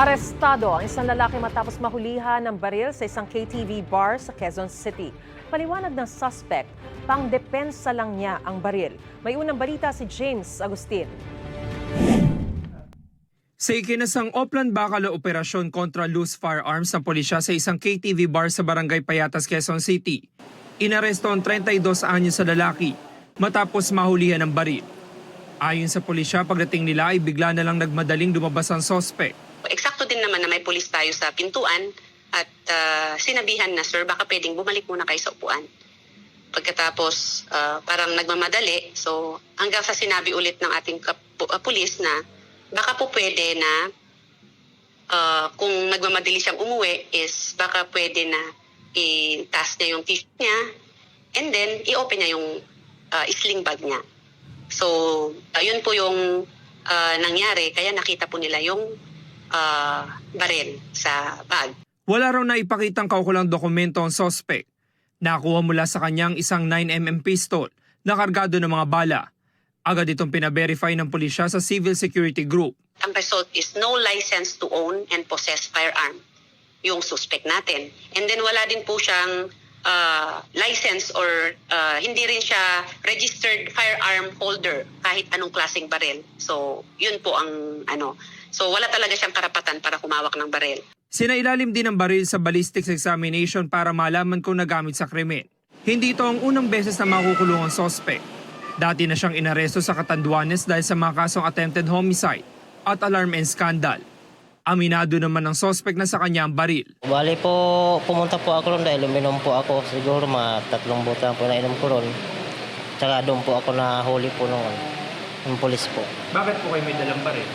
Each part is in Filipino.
Arestado ang isang lalaki matapos mahulihan ng baril sa isang KTV bar sa Quezon City. Paliwanag ng suspect, pang-depensa lang niya ang baril. May unang balita si James Agustin. Sa ikinasang Oplan Bacala operasyon kontra loose firearms ng pulisya sa isang KTV bar sa Barangay Payatas, Quezon City, inaresto ang 32 anyos sa lalaki matapos mahulihan ng baril. Ayon sa pulisya, pagdating nila ay bigla na lang nagmadaling lumabas ang suspect. Eksakto din naman na may pulis tayo sa pintuan at sinabihan na, "Sir, baka pwedeng bumalik muna kayo sa upuan." Pagkatapos parang nagmamadali, so hanggang sa sinabi ulit ng ating pulis na baka po pwede na kung nagmamadali siyang umuwi is baka pwede na i-task niya yung t-shirt niya and then i-open niya yung sling bag niya. So ayun po yung nangyari, kaya nakita po nila yung baril sa bag. Wala raw na ipakitang kaukulang dokumento ang suspect. Nakuha mula sa kanyang isang 9mm pistol na kargado ng mga bala. Agad itong pina-verify ng pulisya sa Civil Security Group. Ang result is no license to own and possess firearm, yung suspect natin. And then wala din po siyang license or hindi rin siya registered firearm holder kahit anong klaseng baril. So yun po ang So wala talaga siyang karapatan para humawak ng baril. Sinailalim din ang baril sa ballistics examination para malaman kung nagamit sa krimen. Hindi ito ang unang beses na makukulong ang suspect. Dati na siyang inaresto sa Catanduanes dahil sa mga kasong attempted homicide at alarm and scandal. Aminado naman ng suspect na sa kanya ang baril. Bali po, pumunta po ako ron dahil uminom po ako. Siguro mga 3 botang po na inom ko ron. Tsaka doon po ako nahuli po ng pulis po. Bakit po kayo may dalang baril?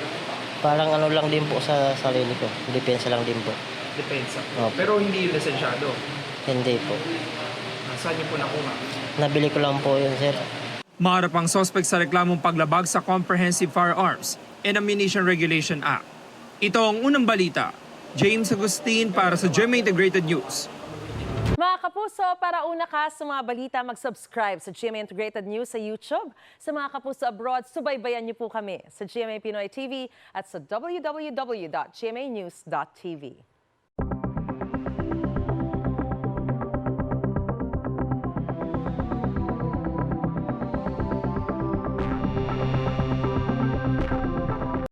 Parang lang din po sa sarili ko. Depensa lang din po. Depensa. Opo. Pero hindi yun lisensyado. Hindi po. Saan niyo po nakuha? Nabili ko lang po yun, sir. Maharap ang suspect sa reklamong paglabag sa Comprehensive Firearms and Ammunition Regulation Act. Ito ang unang balita. James Agustin para sa GMA Integrated News. Mga kapuso, para una ka sa mga balita, mag-subscribe sa GMA Integrated News sa YouTube. Sa mga kapuso abroad, subaybayan niyo po kami sa GMA Pinoy TV at sa www.gmanews.tv.